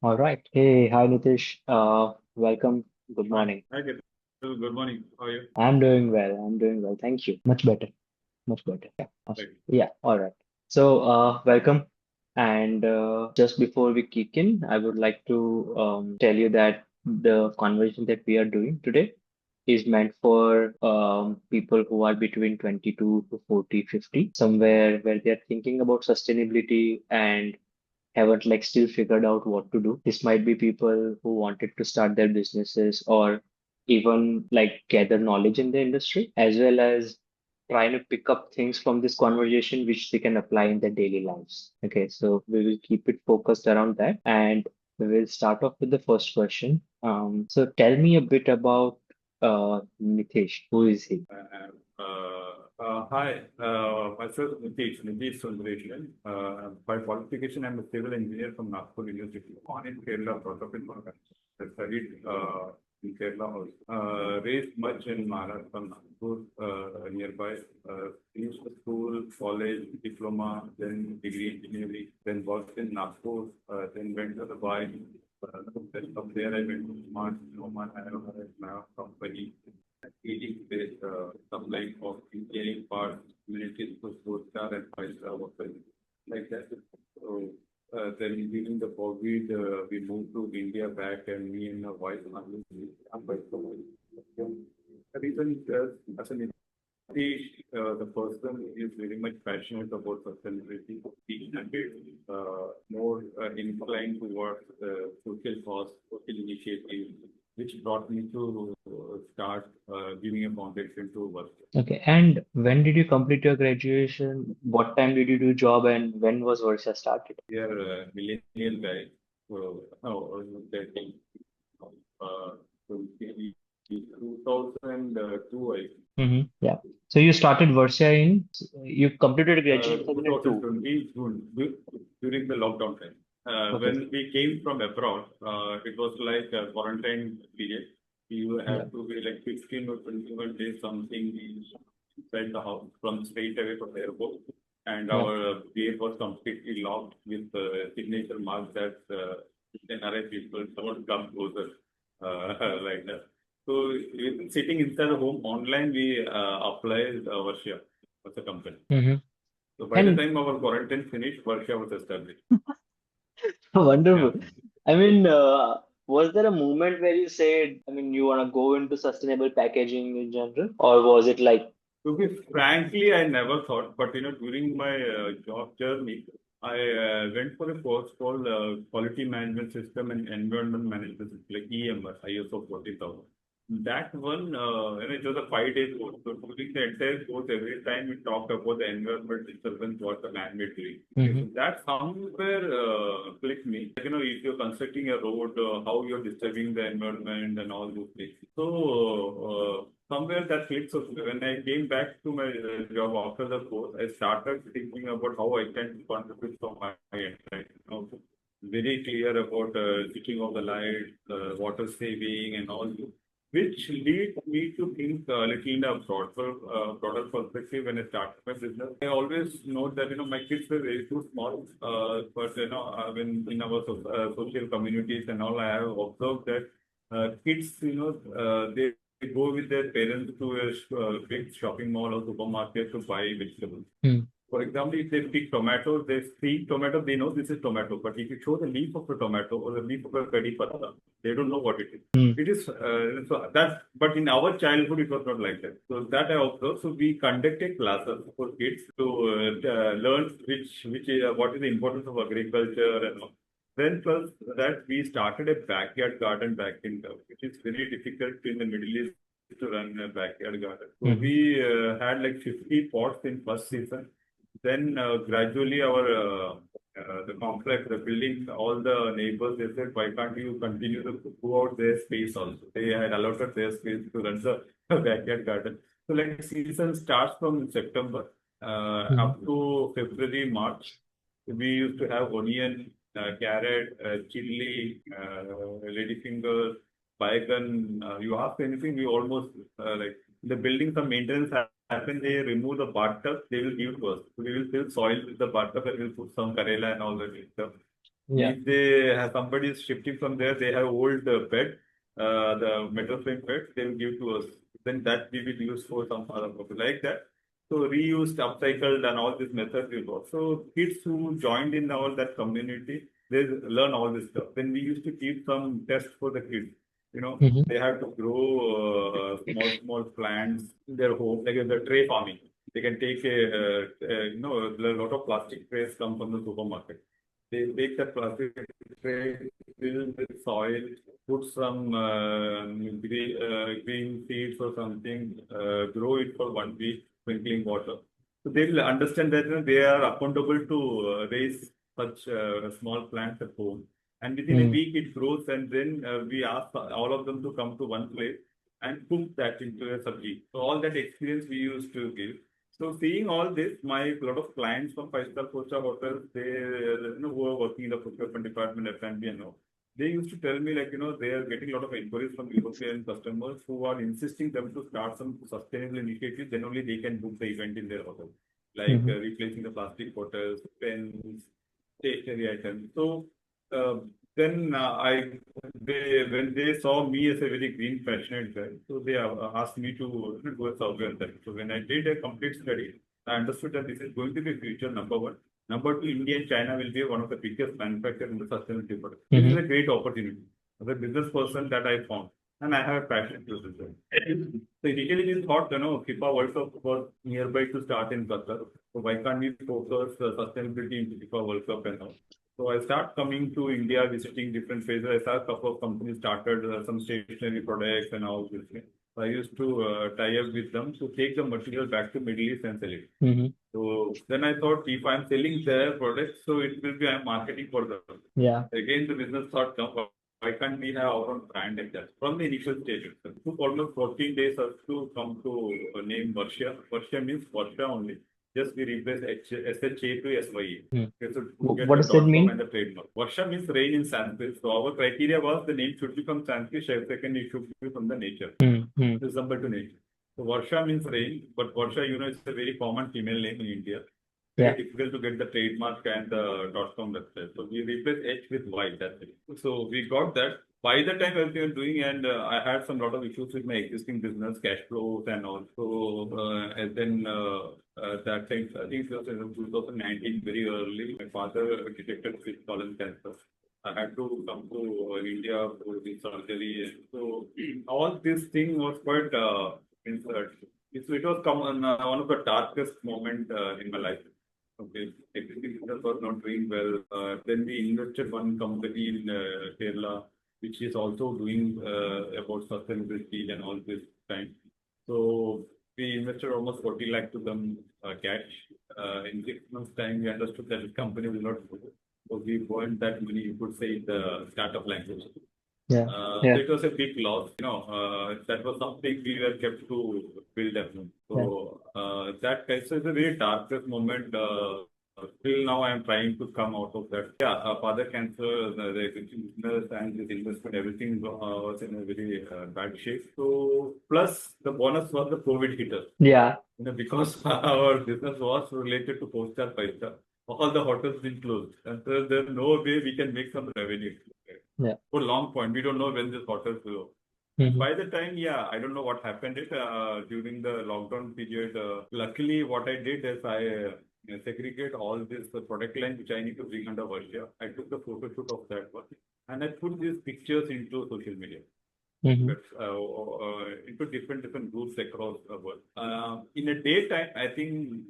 All right. Hey, hi Nitheesh. Welcome. Good Hi, morning. hi, Ketan. Good morning. How are you? I'm doing well. I'm doing well. Thank you. Much better. Much better. Yeah. Awesome. Right. Yeah. All right. So, welcome. And just before we kick in, I would like to tell you that the conversation that we are doing today is meant for people who are between 22 to 40, 50, somewhere where they are thinking about sustainability and haven't like still figured out what to do. This might be people who wanted to start their businesses or even like gather knowledge in the industry, as well as trying to pick up things from this conversation which they can apply in their daily lives. Okay, so we will keep it focused around that, and we will start off with the first question. So tell me a bit about Nithesh. Who is he? Hi, myself Nitheesh Sundaresan. By qualification, I'm a civil engineer from Nagpur University. Born in Kerala, brought up in Kolkata. I studied in Kerala also. Raised much in Maharashtra, Nagpur, nearby. Finished the school, college, diploma, then degree engineering, then worked in Nagpur, then went to the Dubai. Then from there, I went to Smart Oman. I have a company eating based supply of engineering parts, military to four-star and five-star workers like that. So then during the COVID, we moved to India back, and me and my wife applied for the reason is as an the person is very much passionate about sustainability, more inclined towards social cause, social initiative, which brought me to start giving a foundation to work. Okay, and when did you complete your graduation? What time did you do job, and when was Varsya started? We are millennial guys. So, no, that thing, so maybe 2002, I think. Yeah. So you started Varsya you completed graduation in 2002. 2020 June during the lockdown time. Okay. When we came from abroad, it was like a quarantine period. You Yeah. have to be like 15 or 21 days something inside the house from straight away from the airport. And Yeah. our gate was completely locked with signature marks that NRI people don't come closer like that. So sitting inside the home online, we applied Varsya as a company. hmm So by the And time our quarantine finished, Varsha was established. Yeah. wonderful. I mean, was there a moment where you said, I mean, you want to go into sustainable packaging in general, or was it like, To be frankly, I never thought, but during my job journey, I went for a course called Quality Management System and Environment Management System, like EMS, ISO 14000. That one, it was a 5 days course. So during the entire course, every time we talked about the environment disturbance, what the man made doing. Okay, hmm so that somewhere clicked me. Like, if you're constructing a road, how you're disturbing the environment and all those things. So somewhere that clicked. So when I came back to my job after the course, I started thinking about how I can contribute from my end. Right? Very clear about switching off the light, water saving, and all, which lead me to think a little in a broader perspective when I started my business. I always note that my kids were very too small, but when in our social communities and all, I have observed that kids, they go with their parents to a big shopping mall or supermarket to buy vegetables. For example, if they pick tomato, they see tomato, they know this is tomato. But if you show the leaf of a tomato or the leaf of a curry patta, they don't know what it is. It is so that, but in our childhood, it was not like that. So that I observed. So we conducted classes for kids to learn which what is the importance of agriculture and all. Then plus that we started a backyard garden back in town, which is very difficult in the Middle East to run a backyard garden. So hmm we had like 50 pots in first season. Then gradually the complex, the building, all the neighbors, they said, why can't you continue to go out their space also? They had allotted their space to run the backyard garden. So like season starts from September hmm up to February, March. We used to have onion, carrot, chili, ladyfinger, bacon. You ask anything, we almost like the building, some maintenance happen, they remove the bathtub, they will give to us. So we will fill soil with the bathtub and we'll put some karela and all that stuff. Yeah. If they have somebody is shifting from there, they have old bed, the metal frame bed, they will give to us. Then that we will use for some other purpose like that. So reused, upcycled, and all these methods will work. So kids who joined in all that community, they learn all this stuff. Then we used to keep some tests for the kids. Hmm. They have to grow small plants in their home, like the tray farming. They can take a lot of plastic trays come from the supermarket. They take that plastic tray, fill with soil, put some green seeds or something, grow it for 1 week, sprinkling water. So they will understand that they are accountable to raise such small plants at home. And within a Mm. week it grows, and then we ask all of them to come to one place and cook that into a sabji. So all that experience we used to give. So seeing all this, my lot of clients from five-star, four-star hotels, they who are working in the procurement department, F&B and all, they used to tell me like they are getting a lot of inquiries from European customers who are insisting them to start some sustainable initiatives. Then only they can book the event in their hotel, like Hmm. replacing the plastic bottles, pens, stationery items. So uh, then when they saw me as a very green passionate guy, so they asked me to go a survey on that. So when I did a complete study, I understood that this is going to be future number one. Number two, India and China will be one of the biggest manufacturers in the sustainability product. This is Hmm. a great opportunity. As a business person that I found, and I have a passion to this. So initially we thought, FIFA World Cup was nearby to start in Qatar. So why can't we focus sustainability into FIFA World Cup and all? So I start coming to India, visiting different phases. I saw a couple of companies started some stationery products and all this. So I used to tie up with them to take the material back to Middle East and sell it. Hmm. So then I thought if I'm selling their products, so it will be I'm marketing for them. Yeah. Again, the business thought come, why can't we have our own brand like that? From the initial stage itself. It took almost 14 days us to come to name Varsya. Varsya means Varsha only. Just we replace SHA to SYA. Mm. Okay, so to get What the does that .com mean? and the trademark. Varsha means rain in Sanskrit. So our criteria was the name should be from Sanskrit, second it should be from the nature, Mm. Mm. resemble to nature. So Varsha means rain, but Varsha, is a very common female name in India. Very Yeah. difficult to get the trademark and the .com website. So we replaced H with Y. That's it. So we got that. By the time everything was doing, and I had some lot of issues with my existing business, cash flows, and also and then that time I think it was in 2019, very early. My father detected with colon cancer. I had to come to India for the surgery. So all this thing was quite insert. So it was one of the darkest moment in my life. Okay, existing business was not doing well. Then we invested one company in Kerala, which is also doing about sustainability and all this kind. So we invested almost 40 lakh to them cash. In 6 months' time, we understood that the company will not grow. So we burned that money, you could say, in the startup language. Yeah. So Yeah. it was a big loss. That was something we were kept to build up. Yeah. So that kind of is a very darkest moment. Till now, I am trying to come out of that. Yeah, father cancer, the existing business and his investment, everything was in a very bad shape. So plus the bonus was the COVID hit us. Yeah. Because our business was related to four-star, five-star, all the hotels been closed, and so there's no way we can make some revenue. Yeah. For long point, we don't know when this hotels will open. And Hmm. by the time, yeah, I don't know what happened during the lockdown period. Luckily, what I did is I segregate all this product line which I need to bring under Varsya. I took the photo shoot of that one, and I put these pictures into social media. Hmm. But, into different groups across the world. In a daytime, I think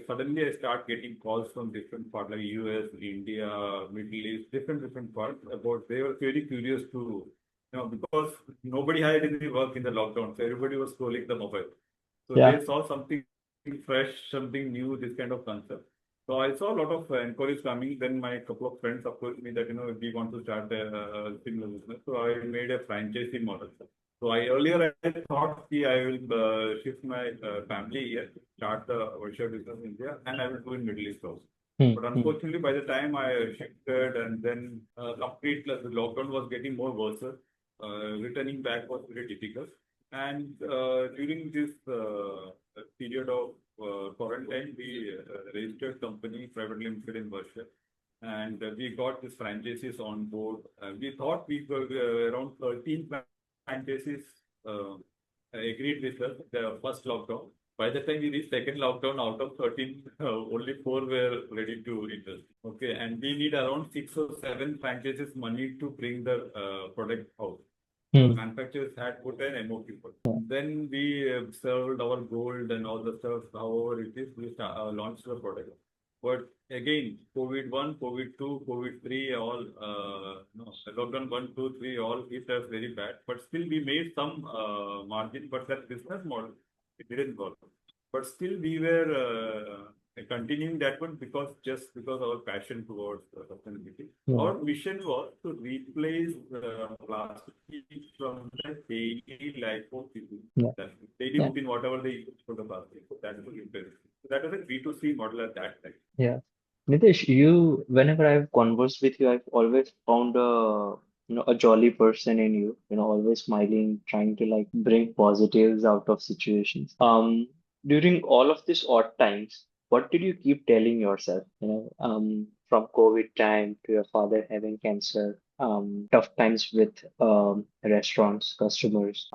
suddenly I start getting calls from different parts like US, India, Middle East, different parts about they were very curious to, because nobody had any work in the lockdown, so everybody was scrolling the mobile. So Yeah. they saw something fresh, something new, this kind of concept. So I saw a lot of inquiries coming. Then my couple of friends approached me that we want to start a similar business. So I made a franchisee model. So I thought I will shift my family here, start the workshop business in India, and I will do in Middle East also. Mm. But Mm. unfortunately, by the time I shifted and then the lockdown was getting more worse, returning back was very difficult. And during this period of quarantine, we registered company private limited in Varsha, and we got these franchises on board. We thought we were around 13 franchises uh, agreed with us the first lockdown. By the time we reached second lockdown, out of 13, only four were ready to invest. Okay, and we need around 6 or 7 franchises money to bring the product out. The Hmm. manufacturers had put an MOP for it. Then we served our gold and all the stuff, however it is, we launched the product. But again, COVID 1, COVID 2, COVID 3, all, no, lockdown 1, 2, 3, all hit us very bad. But still, we made some margin, but that business model, it didn't work. But still, we were continuing that one just because our passion towards sustainability. Yeah. Our mission was to replace plastic from the daily life of people. Yeah. That daily Yeah. routine, whatever they use for the plastic. So that was replaced. So that was a B2C model at that time. Yeah. Nitesh, whenever I've conversed with you, I've always found a jolly person in you, always smiling, trying to like bring positives out of situations. During all of these odd times, what did you keep telling yourself? From COVID time to your father having cancer, tough times with restaurants, customers,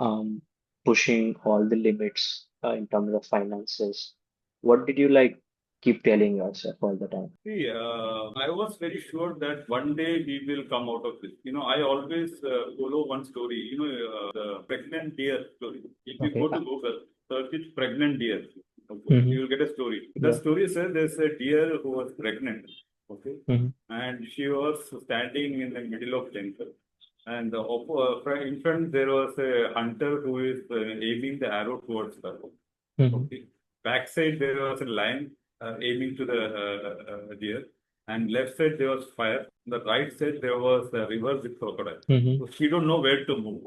pushing all the limits in terms of finances. What did you like keep telling yourself all the time? See, I was very sure that one day we will come out of this. I always follow one story, the pregnant deer story. If you Okay. go to Google, search it pregnant deer. Okay, Mm-hmm. you will get a story. The Yeah. story says there's a deer who was pregnant. Okay, Mm-hmm. and she was standing in the middle of jungle. And in front there was a hunter who is aiming the arrow towards her. Mm-hmm. Okay. Backside there was a lion aiming to the deer, and left side there was fire. On the right side there was a river with crocodile. Mm-hmm. So she don't know where to move.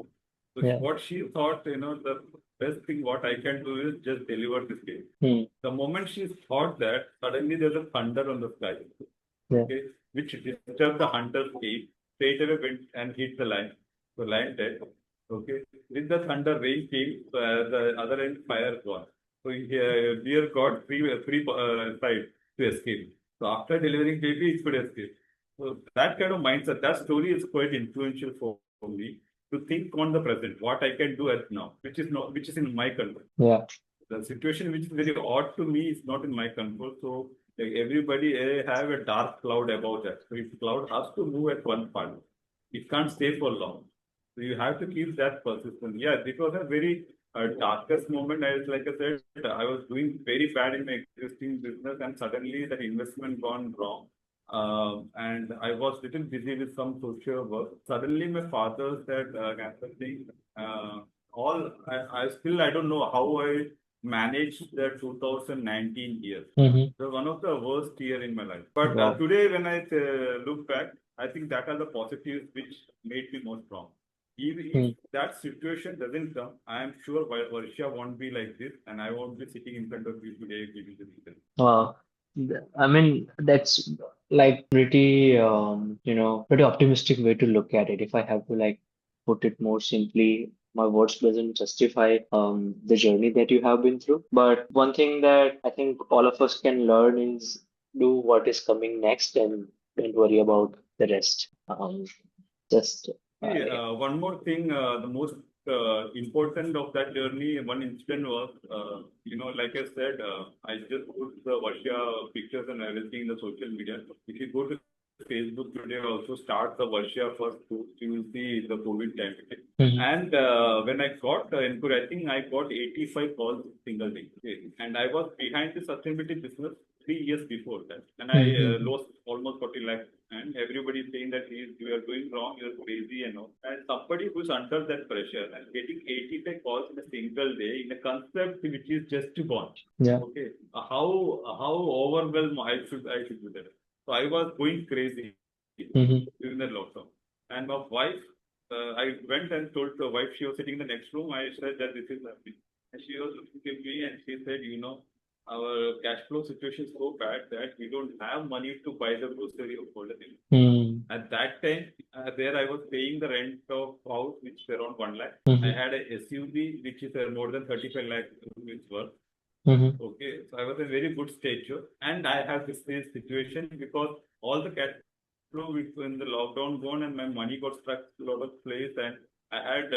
So Yeah. what she thought, the best thing what I can do is just deliver this game. Mm. The moment she thought that, suddenly there's a thunder on the sky, Yeah. okay, which disturbed the hunter's aim. Straight away went and hit the lion. The lion dead. Okay, with the thunder, rain came. So at the other end, fire gone. So deer got free side to escape. So after delivering baby, it could escape. So that kind of mindset, that story is quite influential for me to think on the present, what I can do at now, which is in my control. Yeah. The situation which is very odd to me is not in my control. So like, everybody have a dark cloud about that. So if cloud has to move at one part, it can't stay for long. So you have to keep that persistent. Yeah, it was a very darkest moment. Like I said, I was doing very bad in my existing business, and suddenly that investment gone wrong. And I was little busy with some social work. Suddenly, my father said, cancer thing. I don't know how I managed the 2019 year. Mm-hmm. So one of the worst year in my life. But Wow. today, when I look back, I think that are the positives which made me more strong. Even if Mm. that situation doesn't come, I am sure Varsya won't be like this, and I won't be sitting in front of you today giving this interview. Wow. I mean, that's like pretty optimistic way to look at it. If I have to like put it more simply, my words doesn't justify the journey that you have been through. But one thing that I think all of us can learn is do what is coming next and don't worry about the rest. Just See, yeah. one more thing, the most important of that journey, one incident was, like I said, I just put the Varsya pictures and everything in the social media. If you go to Facebook today, also start the Varsya first post, you will see the COVID time. Mhm. And when I got inquiry, I think I got 85 calls single day. Okay. And I was behind the sustainability business 3 years before that. And I Mhm. lost almost 40 lakhs. And everybody is saying that you are doing wrong, you're crazy and all. And somebody who's under that pressure and getting 85 calls in a single day in a concept which is just born. Yeah. Okay. How overwhelmed I should do that. So I was going crazy Mhm. during the lockdown. And my wife, I went and told the wife, she was sitting in the next room. I said that this is happening. And she was looking at me and she said, our cash flow situation is so bad that we don't have money to buy the grocery or the thing. Mm. At that time, there I was paying the rent of house, which is around 1 lakh. I Mhm. had a SUV, which is more than 35 lakh which worth. Mhm. Okay, so I was in a very good stage, and I have this situation because all the cash when the lockdown gone and my money got stuck a lot of place and I had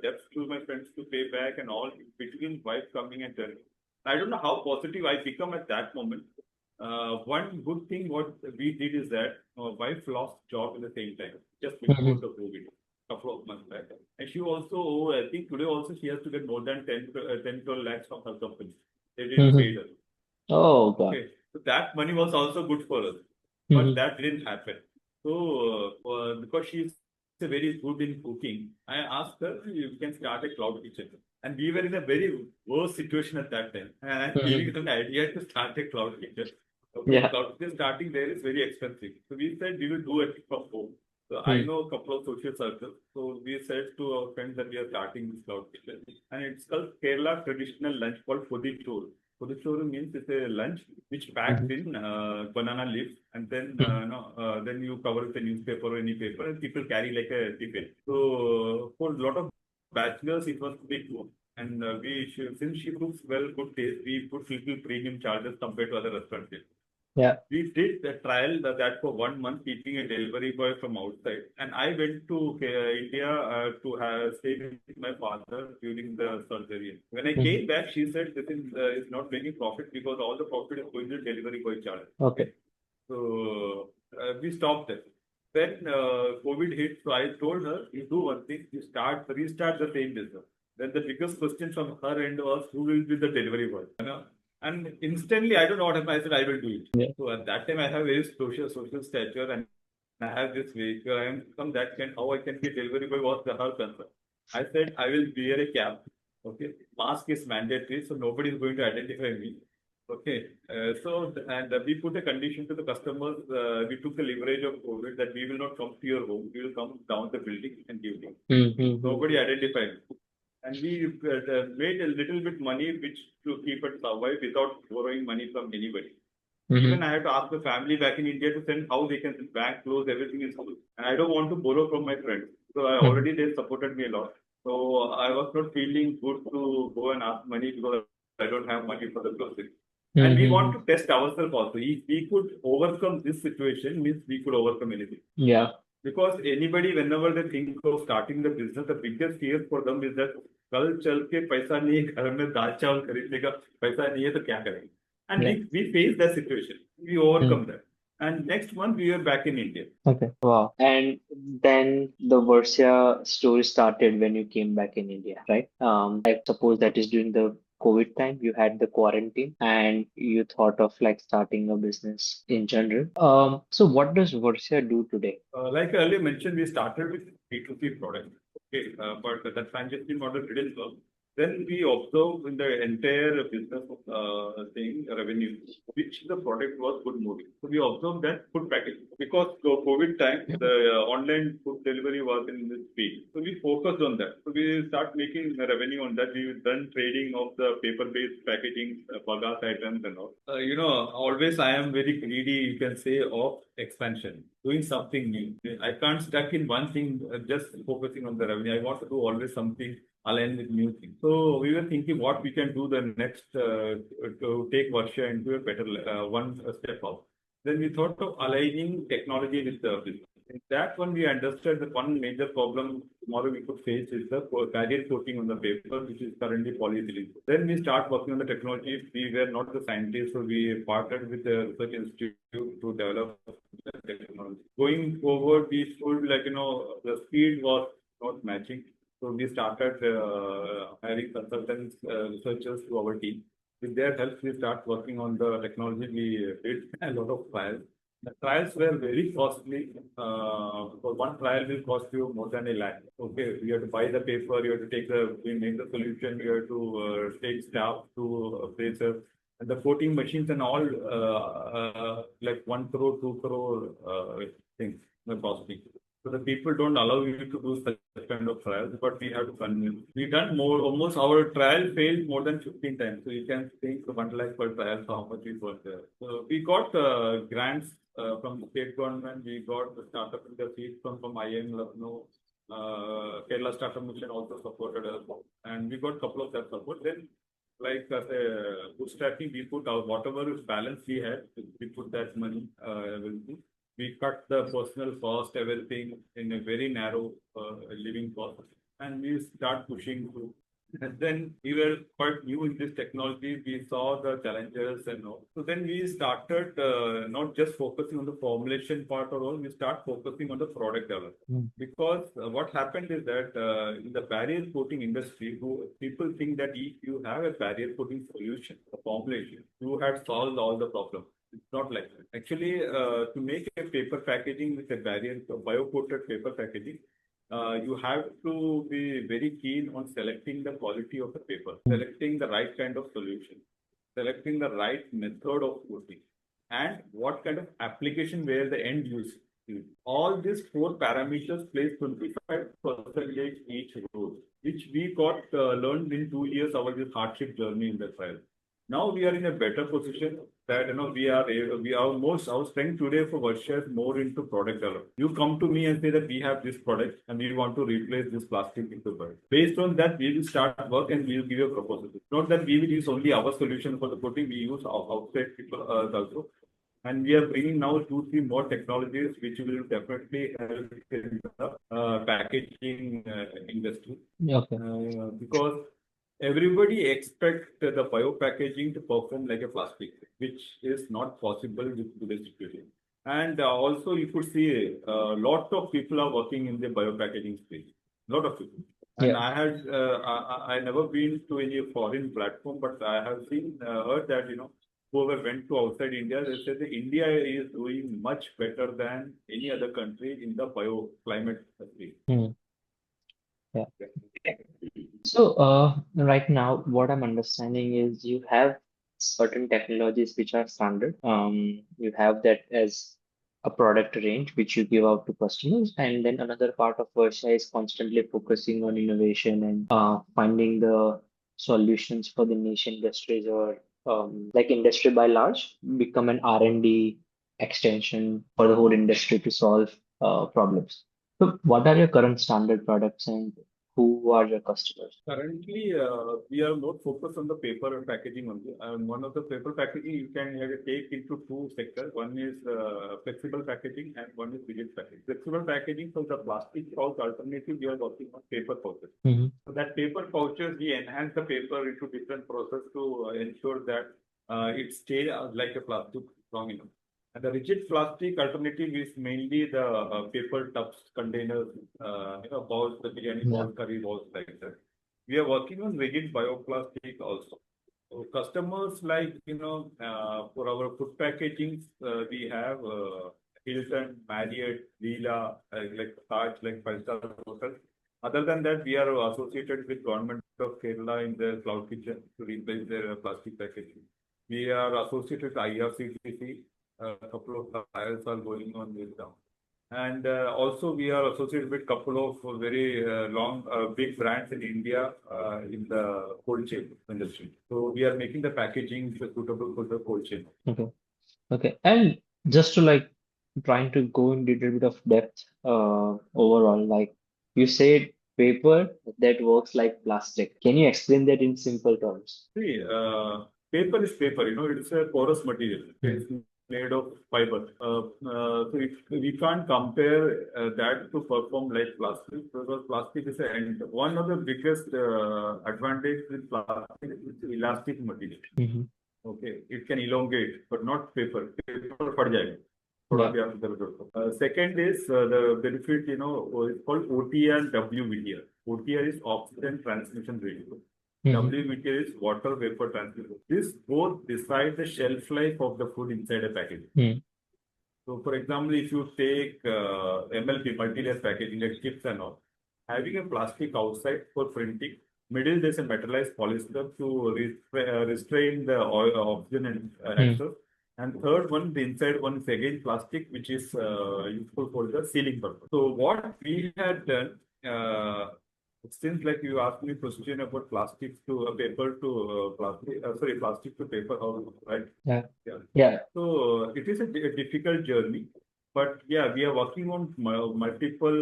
debts to my friends to pay back and all between wife coming and turning. I don't know how positive I become at that moment. One good thing what we did is that wife lost job at the same time just before Hmm. the COVID, couple of months back, and she also I think today also she has to get more than 12 lakhs from her company. They didn't Hmm. pay her. Oh God. Okay, so that money was also good for us, but Hmm. that didn't happen. So because she's very good in cooking, I asked her you can start a cloud kitchen, and we were in a very worse situation at that time. And I'm giving Hmm. her an idea to start a cloud kitchen. Okay, Yeah. cloud kitchen starting there is very expensive, so we said we will do it from home. So I Hmm. know a couple of social circles, so we said to our friends that we are starting this cloud kitchen, and it's called Kerala traditional lunch called Podichor. Podichor means it's a lunch which packed Hmm. in banana leaves and then Hmm. no, then you cover with a newspaper or any paper and people carry like a tiffin. So for a lot of bachelors it was big work. And since she cooks well, good taste, we put little premium charges compared to other restaurants. Yeah. We did the trial that for 1 month, keeping a delivery boy from outside. And I went to India to have stay with my father during the surgery. When I Hmm. came back, she said this is not making profit because all the profit is going to delivery boy charge. Okay. Okay, so we stopped it. Then COVID hit, so I told her, you do one thing, you restart the same business. Then the biggest question from her end was, who will be the delivery boy? You know? And instantly, I don't know what happened. I said, I will do it. Yeah. So at that time, I have very social stature and I have this vehicle. I am from that kind. How I can be delivery boy was her concern. I said, I will wear a cap. Okay. Mask is mandatory, so nobody is going to identify me. Okay. We put a condition to the customers. We took the leverage of COVID that we will not come to your home. We will come down the building and give you. Hmm. Nobody identified. And we made a little bit money which to keep it survive without borrowing money from anybody. Hmm. Even I have to ask the family back in India to send how they can bank close everything is good. And I don't want to borrow from my friends. So I Hmm. already they supported me a lot. So I was not feeling good to go and ask money because I don't have money for the closing. And we want Hmm. to test ourselves also. If we could overcome this situation, means we could overcome anything. Yeah. Because anybody, whenever they think of starting the business, the biggest fear for them is that कल चल के पैसा नहीं है घर में दाल चावल खरीदने का पैसा नहीं है तो क्या करेंगे? And Yeah. we face that situation. We Hmm. overcome that. And next month we are back in India. Okay. Wow. And then the Varsya story started when you came back in India, right? I suppose that is during the COVID time. You had the quarantine and you thought of like starting a business in general. So what does Varsya do today? Like I earlier mentioned, we started with B2C product. Okay, but that franchising model didn't work. Then we observed in the entire business thing revenue, which the product was good moving. So we observed that food packaging because the COVID time, the online food delivery was in this peak. So we focused on that. So we start making revenue on that. We done trading of the paper-based packaging, bagasse items and all. Always I am very greedy, you can say, of expansion, doing something new. I can't stuck in one thing, just focusing on the revenue. I want to do always something aligned with new things. So we were thinking what we can do the next to take Varsha into a better one step up. Then we thought of aligning technology with the business. In that one, we understood that one major problem tomorrow we could face is the barrier coating on the paper, which is currently polyethylene. Then we start working on the technology. We were not the scientists, so we partnered with the research institute to develop the technology. Going forward, we should the speed was not matching. So we started hiring consultants, researchers to our team. With their help, we start working on the technology. We did a lot of trials. The trials were very costly. For one trial will cost you more than a lakh. Okay, you have to buy the paper, you have to we make the solution, you have to take staff to places, and the coating machines and all like 1 crore, 2 crore things the costing. So the people don't allow you to do such kind of trials, but we have to convince. We done more, almost our trial failed more than 15 times. So you can think 1 lakh per trial, so how much we got there. So we got grants from the state government. We got the startup in the seed from IIM Lucknow. Kerala Startup Mission also supported us. And we got a couple of that support. Then like as a bootstrapping, we put our whatever balance we had, we put that money. We cut the personal cost, everything in a very narrow living cost, and we start pushing through. And then we were quite new in this technology. We saw the challenges and all. So then we started not just focusing on the formulation part or all. We start focusing on the product development. Mm. Because what happened is that in the barrier coating industry, people think that if you have a barrier coating solution, a formulation, you had solved all the problems. It's not like that. Actually, to make a paper packaging with a barrier, bio-coated paper packaging, you have to be very keen on selecting the quality of the paper, Mm. selecting the right kind of solution, selecting the right method of coating, and what kind of application where the end use. All these four parameters plays 25% each role, which we got learned in 2 years our this hardship journey in the trial. Now we are in a better position that we are most our strength today for Varsya is more into product development. You come to me and say that we have this product and we want to replace this plastic into product. Based on that, we will start work and we will give you a proposal. Not that we will use only our solution for the coating, we use outside people also. And we are bringing now 2, 3 more technologies which will definitely help in the packaging industry. Okay. Because everybody expects the biopackaging to perform like a plastic, which is not possible with today's situation. And also, you could see a lot of people are working in the biopackaging space. Lot of people. And Yeah. I never been to any foreign platform, but I have seen heard that whoever went to outside India, they said that India is doing much better than any other country in the bioclimate space. Mm. Yeah. So, right now, what I'm understanding is you have certain technologies which are standard. You have that as a product range which you give out to customers, and then another part of Varsha is constantly focusing on innovation and finding the solutions for the niche industries or like industry by large, become an R&D extension for the whole industry to solve problems. So, what are your current standard products and who are your customers? Currently, we are more focused on the paper packaging only. One of the paper packaging you can take into two sectors. One is flexible packaging and one is rigid packaging. Flexible packaging for the plastic pouch alternative, we are working on paper pouches. Mhm. So that paper pouches, we enhance the paper into different process to ensure that it stays like a plastic long enough. And the rigid plastic alternative is mainly the paper tubs, containers, balls, the biryani Yeah. balls, curry balls like that. We are working on rigid bioplastic also. So customers like, for our food packaging, we have Hilton, Marriott, Leela, like Taj, like five-star hotels. Other than that, we are associated with Government of Kerala in their cloud kitchen to replace their plastic packaging. We are associated with IRCTC. A couple of trials are going on with them. And also, we are associated with a couple of very big brands in India in the cold chain industry. So we are making the packaging suitable for the cold chain. Okay. Okay. And just to like trying to go in little bit of depth overall, like you said paper that works like plastic. Can you explain that in simple terms? See, paper is paper, it's a porous material. Mm. It's made of fiber. So we can't compare that to perform like plastic because plastic is one of the biggest advantage with plastic is elastic material. Mhm. Okay, it can elongate, but not paper. Paper फट जाएगा. थोड़ा Yeah. भी आप इधर उधर करो. Second is the benefit, it's called OTR and WVTR. OTR is oxygen transmission ratio. Mhm. WVTR is water vapor transmission. This both decide the shelf life of the food inside a package. Mm. So, for example, if you take MLP, multi-layer packaging, like chips and all, having a plastic outside for printing, middle there's a metallized polyester to restrain the oxygen and Mm. access. And third one, the inside one is again plastic, which is useful for the sealing purpose. So what we had done, since like you asked me question about plastics to paper to plastic to paper, right? Yeah. Yeah. Yeah. So it is a difficult journey, but yeah, we are working on multiple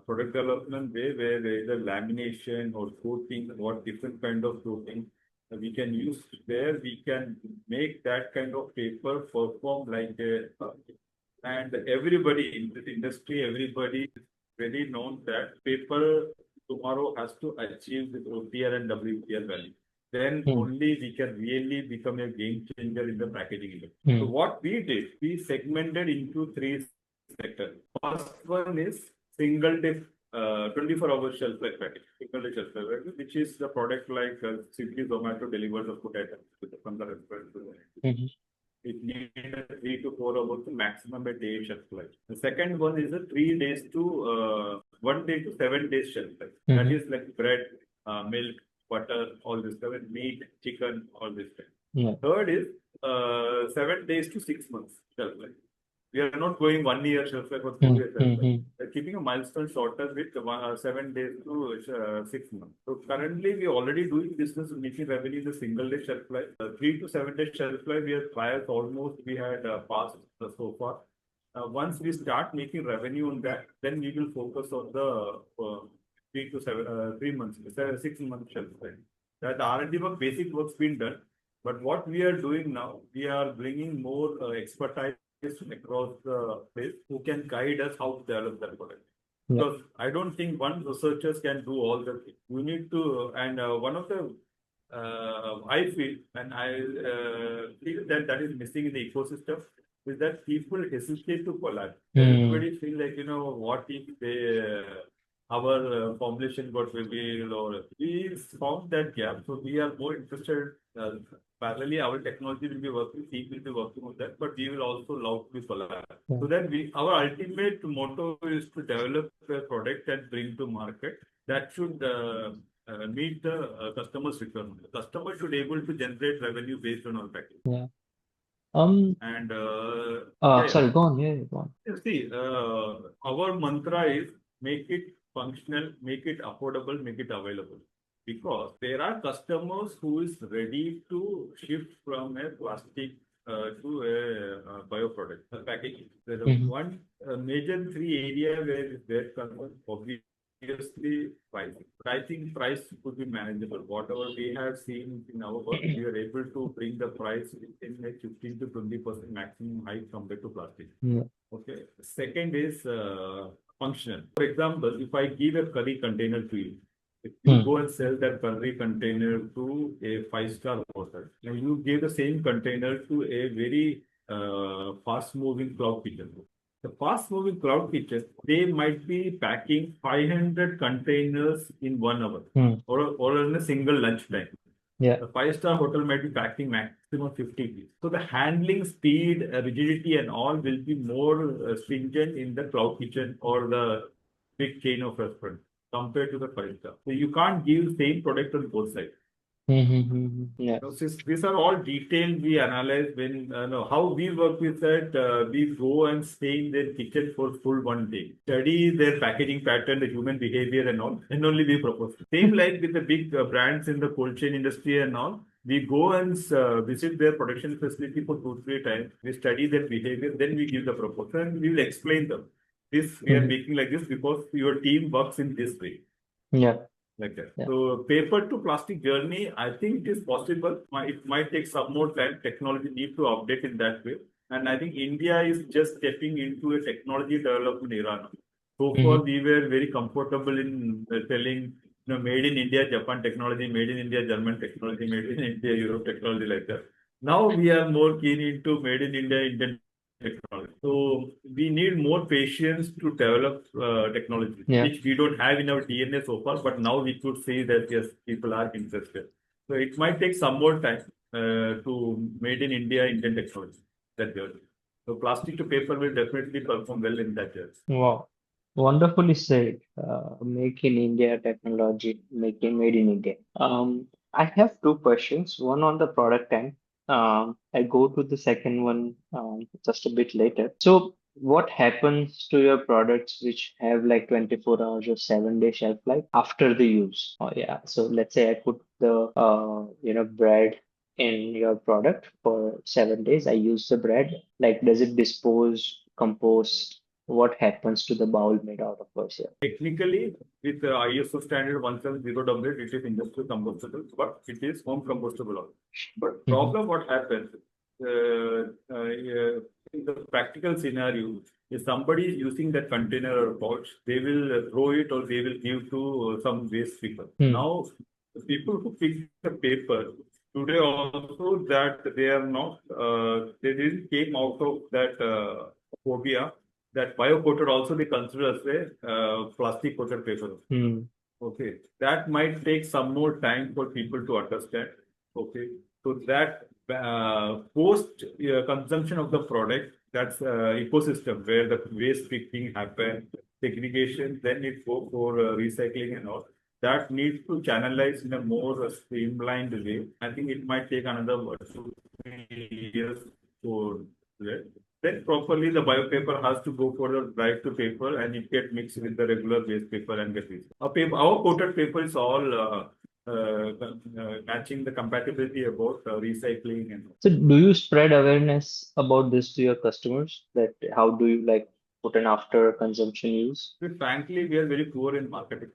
product development where there is a lamination or coating, what different kind of coating we can use where we can make that kind of paper perform like a And everybody in this industry, everybody is very known that paper tomorrow has to achieve the OTR and WTR value. Then Hmm. only we can really become a game changer in the packaging industry. So Hmm. what we did, we segmented into three sectors. First one is single day 24-hour shelf life packaging, single day shelf life packaging, which is the product like Swiggy, Zomato delivers the food items from the restaurant to the Hmm. it needs 3 to 4 hours to maximum a day shelf life. The second one is a 3 days to 1 day to 7 days shelf life. That Hmm. is like bread, milk, butter, all this stuff, and meat, chicken, all this stuff. Yeah. Third is 7 days to 6 months shelf life. We are not going 1 year shelf life or Hmm. 2 year shelf life. Hmm. We're keeping a milestone shorter with 7 days to 6 months. So currently, we are already doing business making revenue in the single day shelf life. 3 to 7 day shelf life, we have trials almost we had passed so far. Once we start making revenue on that, then we will focus on the 3 months, 6 months shelf life. That R&D work, basic work's been done. But what we are doing now, we are bringing more expertise across the place who can guide us how to develop that product. Yeah. Because I don't think one researchers can do all the things. You need to, and one of the I feel, and I feel that that is missing in the ecosystem is that people hesitate to collaborate. Hmm. Everybody feel like, what if they, our formulation got revealed or we found that gap. So we are more interested, parallelly, our technology will be working, team will be working on that, but we will also love to collaborate. Yeah. So that our ultimate motto is to develop a product and bring to market that should meet the customer's requirement. The customer should able to generate revenue based on our package. Yeah. Um. And yeah, yeah. Sorry. Go on. Yeah. Go on. You see, our mantra is make it functional, make it affordable, make it available. Because there are customers who is ready to shift from a plastic to a bioproduct, a packaging. There is Hmm. one major three area where there comes obviously pricing. But I think price could be manageable. Whatever we have seen in our work, we are able to bring the price in a 15 to 20% maximum hike compared to plastic. Yeah. Okay. Second is functional. For example, if I give a curry container to you, if you Hmm. go and sell that curry container to a five-star hotel, and you give the same container to a very fast-moving cloud kitchen. The fast-moving cloud kitchen, they might be packing 500 containers in 1 hour Hmm. or in a single lunch time. Yeah. A five-star hotel might be packing maximum 50 pieces. So the handling speed, rigidity, and all will be more stringent in the cloud kitchen or the big chain of restaurants compared to the five-star. So you can't give same product on both sides. Mm-hmm. Yeah. So these are all detailed we analyze when no, how we work with that. We go and stay in their kitchen for full 1 day, study their packaging pattern, the human behavior, and all, and only we propose. Same like with the big brands in the cold chain industry and all. We go and visit their production facility for 2 3 times. We study their behavior, then we give the proposal and we will explain them. This we are Hmm. making like this because your team works in this way Yeah. like that. Yeah. So paper to plastic journey, I think it is possible. It might take some more time. Technology need to update in that way. And I think India is just stepping into a technology development era now. So far, Hmm. we were very comfortable in telling, made in India, Japan technology, made in India, German technology, made in India, Europe technology like that. Now we are more keen into made in India, Indian technology. So we need more patience to develop technology, Yeah. which we don't have in our DNA so far. But now we could say that yes, people are interested. So it might take some more time to made in India Indian technology that journey. So plastic to paper will definitely perform well in that journey. Wow. Wonderfully said. Make in India technology, making made in India. I have two questions. One on the product end. I go to the second one just a bit later. So, what happens to your products which have like 24 hours or 7 day shelf life after the use? Oh yeah. So let's say I put the bread in your product for 7 days. I use the bread. Like, does it dispose, compost? What happens to the bowl made out of Varsya? Technically, with ISO standard 170 it is industrial compostable, but it is home compostable also. But Hmm. problem what happens? in the practical scenario, if somebody is using that container or pouch, they will throw it or they will give to some waste people. Hmm. Now, the people who pick the paper today also that they are not, they didn't came out of that phobia that bio-coated also they consider as a plastic coated paper. Hmm. Okay, that might take some more time for people to understand. Okay, so that post consumption of the product, that's ecosystem where the waste picking happen, segregation, then it go for recycling and all. That needs to channelize in a more streamlined way. I think it might take another 2 3 years for that. Then properly the biopaper has to go for the drive to paper and it get mixed with the regular waste paper and get used. Our coated paper is all matching the compatibility about recycling and So do you spread awareness about this to your customers? That how do you like put an after consumption use? but frankly, we are very poor in marketing.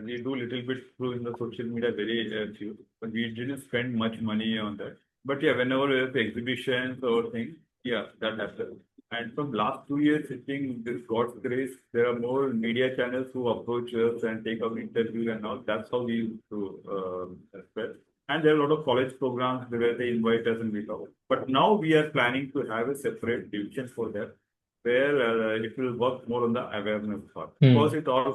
We do little bit through in the social media, very few, but we didn't spend much money on that. But yeah, whenever we have exhibitions or things, yeah, that happens. And from last 2 years, I think this God's grace, there are more media channels who approach us and take our interview and all. That's how we used to spread. And there are a lot of college programs where they invite us and we talk. But now we are planning to have a separate division for that where it will work more on the awareness part Hmm. because it all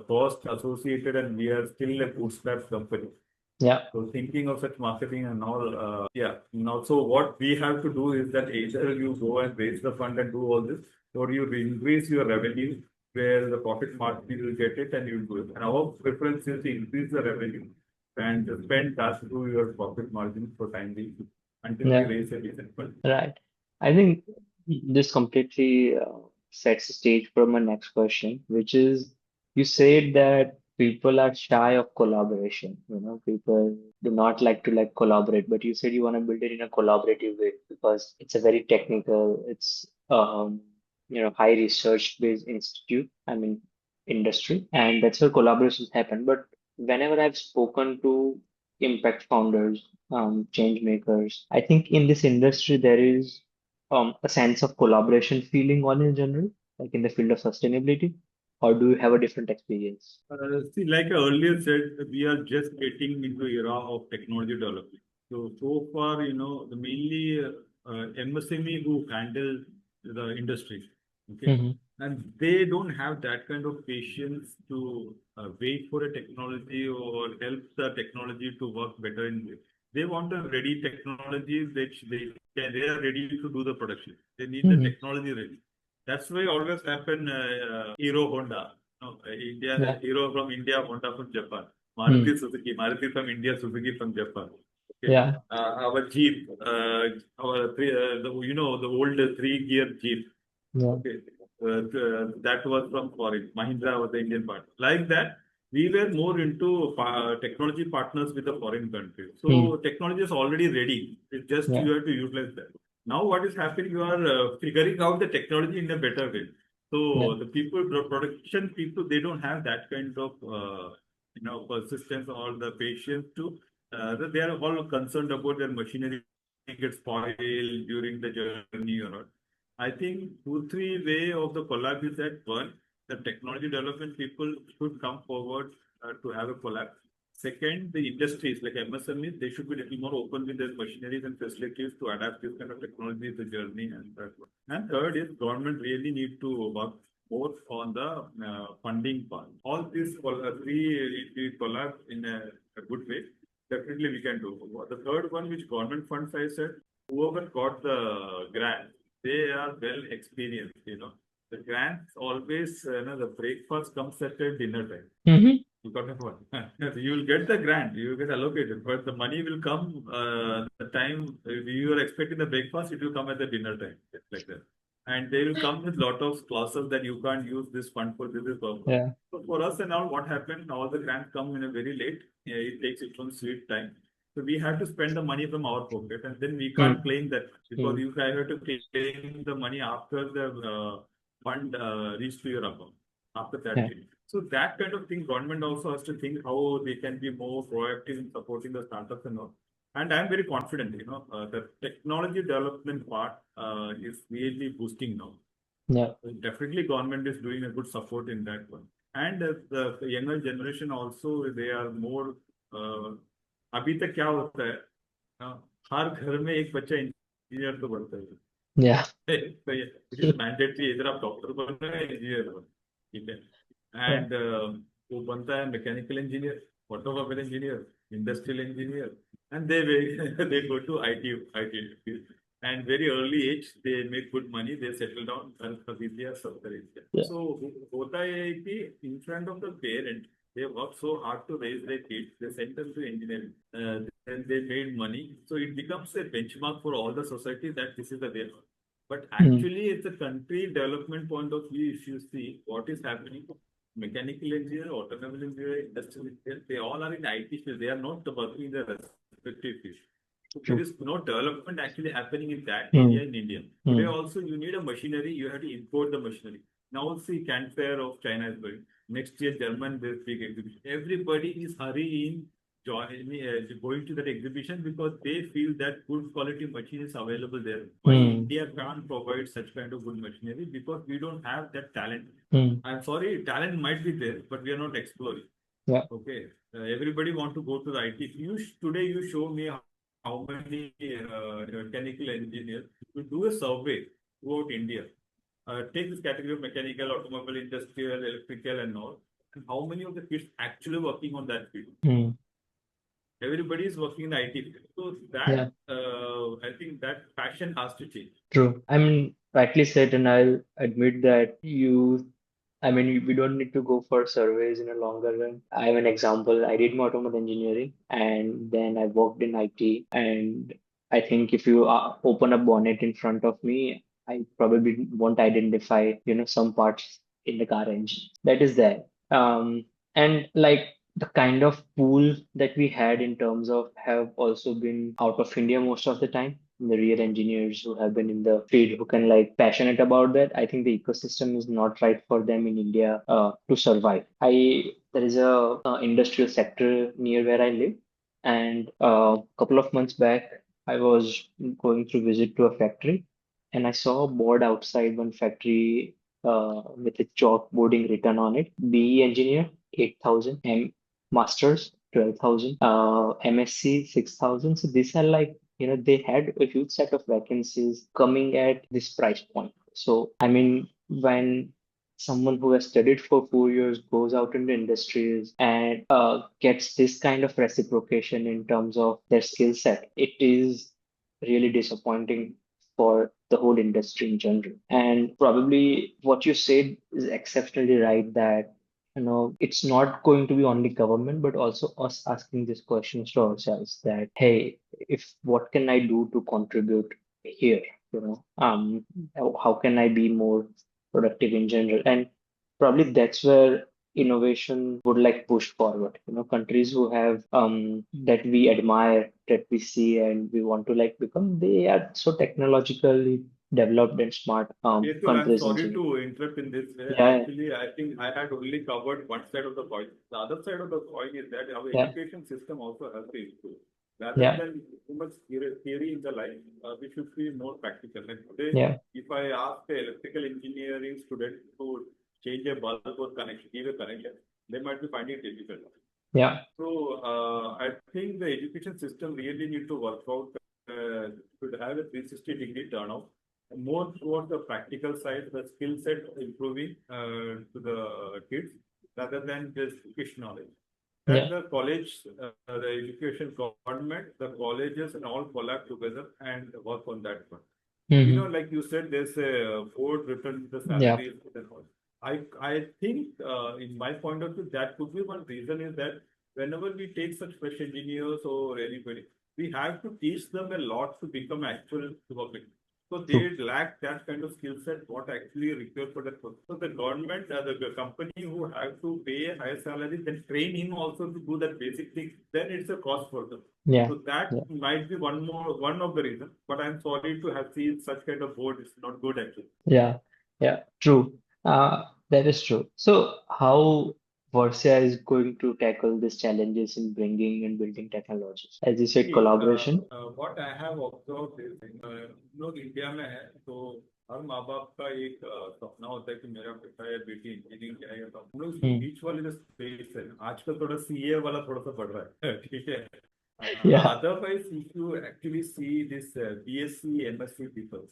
cost associated and we are still a bootstrap company. Yeah. So thinking of such marketing and all, yeah. Now, so what we have to do is that either you go and raise the fund and do all this, or you increase your revenue where the profit margin you will get it and you will do it. And our preference is to increase the revenue and spend that through your profit margin for time being until we Yeah. raise a decent fund. Right. I think this completely sets the stage for my next question, which is you said that people are shy of collaboration. You know, people do not like to like collaborate, but you said you want to build it in a collaborative way because it's a very technical, it's high research based institute, I mean industry, and that's where collaborations happen. But whenever I've spoken to impact founders, change makers. I think in this industry there is a sense of collaboration feeling on in general, like in the field of sustainability, or do you have a different experience? See, like I earlier said, we are just getting into era of technology development. So far, the mainly MSME who handle the industry, okay, Hmm. and they don't have that kind of patience to wait for a technology or help the technology to work better in it. They want a ready technology which they are ready to do the production. They need the Hmm. technology ready. That's why always happen Hero Honda. No, India, Yeah. Hero from India, Honda from Japan. Hmm. Maruti Suzuki, Maruti from India, Suzuki from Japan. Okay, Yeah. our Jeep, our the old three-gear Jeep. Yeah. Okay, that was from foreign. Mahindra was the Indian part. Like that, we were more into technology partners with the foreign countries. Hmm. So technology is already ready. It's just Yeah. you have to utilize that. Now, what is happening? You are figuring out the technology in a better way. Yeah. So the people, the production people, they don't have that kind of persistence or the patience to. They are all concerned about their machinery gets spoiled during the journey or not. I think 2 3 way of the collab is that one, the technology development people should come forward to have a collab. Second, the industries like MSMEs, they should be a little more open with their machineries and facilities to adapt this kind of technology to the journey and that one. And third is government really need to work more on the funding part. All these three, if we collab in a good way, definitely we can do. The third one, which government funds, I said, whoever got the grant, they are well experienced. The grants always, the breakfast comes at a dinner time. Hmm. You got the point. You will get the grant, you will get allocated, but the money will come the time you are expecting the breakfast, it will come at the dinner time, like that. And they will come with lot of clauses that you can't use this fund for this purpose. Yeah. So for us and all, what happened, all the grants come in a very late. It takes its own sweet time. So we have to spend the money from our pocket, and then we can't Hmm. claim that because Hmm. you have to claim the money after the fund reach to your account after that Yeah. date. So that kind of thing, government also has to think how they can be more proactive in supporting the startups and all. And I'm very confident, the technology development part is really boosting now. Yeah. Definitely, government is doing a good support in that one. And the younger generation also, they are more. Uh, अभी तक क्या होता है, हर घर में एक बच्चा engineer तो बनता है। Yeah. तो इट इज मैंडेटरी, इधर आप डॉक्टर बन रहे हैं, इंजीनियर बन, ठीक है। Yeah. एंड वो बनता है mechanical engineer, automobile engineer, industrial engineer, and they they go to IT and very early age they make good money, they settle down Gulf of India, South India. Yeah. So होता है कि in front of the parent they work so hard to raise their kids, they send them to engineering, then they made money, so it becomes a benchmark for all the society that this is the way. But Mm. actually, it's a country development point of view. If you see what is happening, mechanical engineer, automobile engineer, industrial engineer, they all are in IT field. They are not working in their respective field. So there True. is no development actually happening in that area Mm. in India. Today Mm. also you need a machinery, you have to import the machinery. Now see Can Fair of China is going. Next year German this big exhibition. Everybody is hurrying going to that exhibition because they feel that good quality machine is available there. Why Mm. India can't provide such kind of good machinery? Because we don't have that talent. Mm. I'm sorry, talent might be there, but we are not exploring. Yeah. Okay, everybody want to go to the IT. Today you show me how many mechanical engineers. You do a survey throughout India. Take this category of mechanical, automobile, industrial, electrical, and all. And how many of the kids actually working on that field? Mm. Everybody is working in the IT field. So that Yeah. I think that passion has to change. True. I mean, rightly said, and I'll admit that I mean, we don't need to go for surveys in a longer run. I have an example. I did my automobile engineering and then I worked in IT. And I think if you open a bonnet in front of me, I probably won't identify, some parts in the car engine. That is there. And like the kind of pool that we had in terms of have also been out of India most of the time. The real engineers who have been in the field who can like passionate about that. I think the ecosystem is not right for them in India to survive. I There is a industrial sector near where I live, and a couple of months back I was going to visit to a factory, and I saw a board outside one factory with a chalkboarding written on it: BE engineer 8,000, masters 12,000, MSc 6,000. So these are like, they had a huge set of vacancies coming at this price point. So, I mean, when someone who has studied for 4 years goes out in the industries and gets this kind of reciprocation in terms of their skill set, it is really disappointing for the whole industry in general. And probably what you said is exceptionally right, that it's not going to be only government, but also us asking these questions to ourselves that, hey, if what can I do to contribute here? How can I be more productive in general? And probably that's where innovation would like push forward. Countries who have that we admire, that we see, and we want to like become, they are so technologically developed and smart Ketul, I'm countries in sorry general. to interrupt in this way. Yeah, Actually, I think I had only covered one side of the coin. The other side of the coin is that our yeah, education system also has to improve. Rather yeah, than too much theory in the life, we should be more practical. Like today, yeah, if I ask the electrical engineering student to change a bulb or connection, give a connection, they might be finding it difficult. yeah. So I think the education system really need to work out, should have a 360-degree turnout, more towards the practical side, the skill set improving to the kids rather than just bookish knowledge. That Yeah. the college, the education government, the colleges and all collab together and work on that one. Hmm. Like you said, there's a board written the Yeah. salaries and all. I think, in my point of view, that could be one reason is that whenever we take such fresh engineers or anybody, we have to teach them a lot to become actual working. So True. they lack that kind of skill set, what actually required for that person. So the government, the company who have to pay a higher salary, then train him also to do that basic thing, then it's a cost for them. Yeah. So that Yeah. might be one of the reasons. But I'm sorry to have seen such kind of board. It's not good actually. Yeah. Yeah. True. That is true. So how? Varsya is going to tackle these challenges in bringing and building technologies. As you said, See, collaboration. what I have observed is, हम लोग India में है तो हर माँ बाप का एक सपना होता है कि मेरा बेटा या बेटी इंजीनियरिंग करेगा तो हम लोग Hmm. बीच वाले जो स्पेस है आजकल थोड़ा सीए वाला थोड़ा सा बढ़ रहा है ठीक है Yeah. otherwise if you actually see this BSc MSc people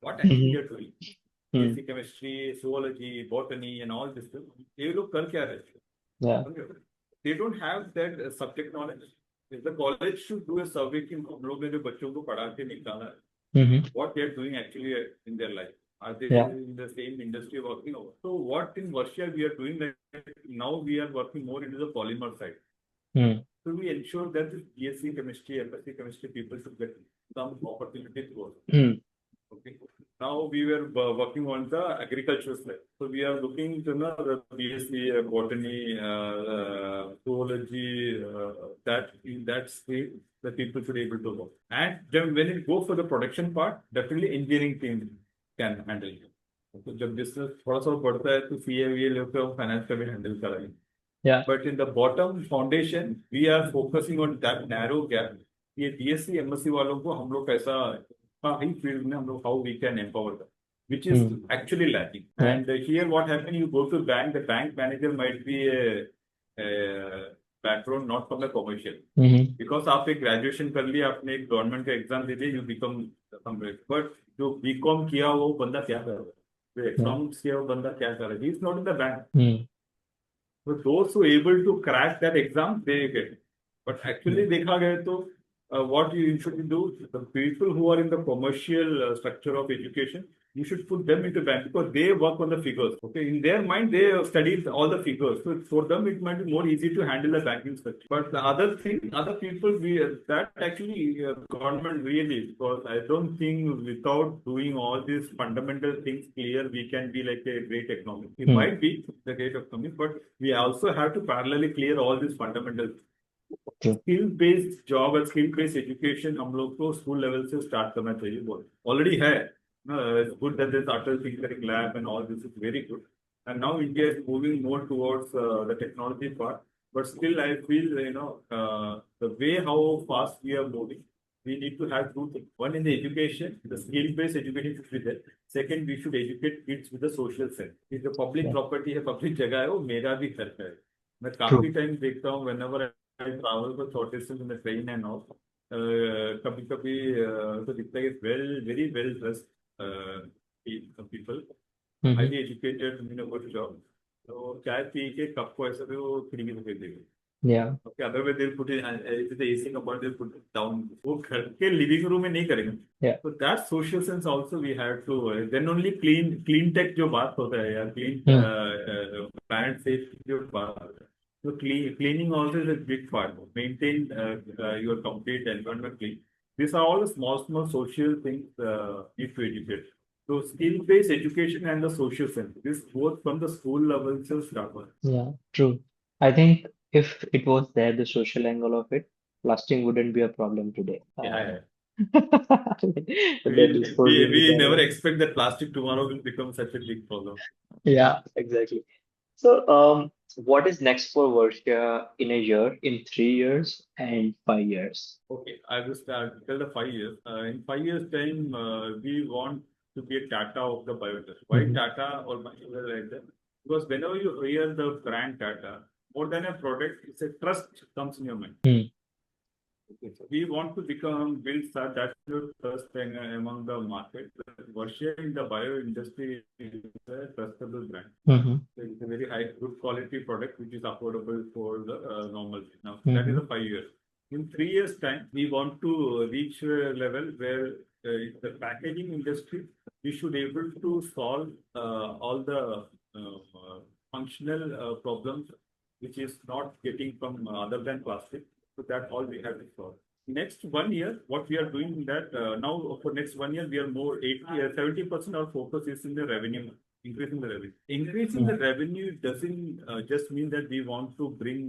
what actually Hmm. they are doing Hmm. basic chemistry zoology botany and all this stuff ये लोग कर क्या रहे हैं Yeah. they don't have that subject knowledge. If the college should do a survey कि हम लोग ने जो बच्चों को पढ़ा के निकाला है, Hmm. what they are doing actually in their life. Are they Yeah. in the same industry working over? So what in Varsya we are doing that now we are working more into the polymer side. Hmm. So we ensure that the BSc chemistry, MSc chemistry people should get some opportunity to work. Hmm. Okay. Now we were working on the agricultural side. So we are looking to know the BSc botany, zoology, that in that state the people should be able to work. And then when it go for the production part, definitely engineering team can handle it. तो जब business थोड़ा सा बढ़ता है तो CA वीए लेकर finance का भी हैंडल करेंगे Yeah. but in the bottom foundation we are focusing on that narrow gap ये बीएससी एमएससी वालों को हम लोग कैसा ही फील्ड में हम लोग how we can empower them which is Hmm. actually lacking Yeah. and here what happen you go to bank the bank manager might be a background not from the commercial Hmm. because आप एक graduation कर लिया आपने एक government का exam दे दिया you become but जो BCom किया वो बंदा क्या कर रहा है जो Yeah. इकोनॉमिक्स किया वो बंदा क्या कर रहा है he is not in the bank Hmm. so those who able to crack that exam, they get it. But Yeah. actually, देखा गया तो what you should do, the people who are in the commercial structure of education, you should put them into bank because they work on the figures. Okay, in their mind, they studied all the figures. So for them, it might be more easy to handle the banking structure. But the other thing, other people, we that actually government really because I don't think without doing all these fundamental things clear, we can be like a great economy. We Hmm. might be the great economy, but we also have to parallelly clear all these fundamentals. True. Skill based job और skill based education हम लोग को school level से start करना चाहिए बहुत already है good that this Atal tinkering lab and all this is very good and now India is moving more towards the technology part but still I feel the way how fast we are moving we need to have two things one in the education the skill based education should be there second we should educate kids with the social sense ये जो public Yeah. Property है public जगह है वो मेरा भी घर का है मैं True. काफी टाइम देखता हूँ whenever I travel for short distance in the train and all. कभी कभी तो दिखता है well very well dressed people Hmm. highly educated in a good job. तो चाय पी के कप को ऐसे भी वो खिड़की से फेंक देंगे Yeah. Okay, otherwise they'll put it the AC compartment, they'll put it down. वो घर के living room में नहीं करेंगे. Yeah. So that social sense also we have to. Then only clean tech जो बात होता है या clean Hmm. planet safe जो बात होता है. So cleaning also is a big part. Maintain your complete environment clean. These are all the small social things need to educate. So skill-based education and the social sense. This both from the school level to start with. Yeah. True. I think if it was there, the social angle of it, plastic wouldn't be a problem today. Yeah. The disposable We never bag. expect that plastic tomorrow will become such a big problem. Yeah, exactly. So, what is next for Varsha in a year, in 3 years, and 5 years? Okay, I will start tell the 5 years. In 5 years' time, we want to be a Tata of the biotech. Why Hmm. Tata or Mahindra like that? Because whenever you hear the brand Tata, more than a product, it's a trust comes in your mind. Hmm. Okay, so we want to build that trust among the market. Varsha in the bio industry is a trustable brand. Hmm. So it's a very high, good quality product which is affordable for the normal. Now that is Hmm. a 5 years. In 3 years' time, we want to reach a level where the packaging industry we should able to solve all the functional problems which is not getting from other than plastic. So that all we have to solve. Next 1 year, what we are doing that now for next 1 year, we are more 70% our focus is in the revenue, increasing the revenue. Increasing Hmm. the revenue doesn't just mean that we want to bring,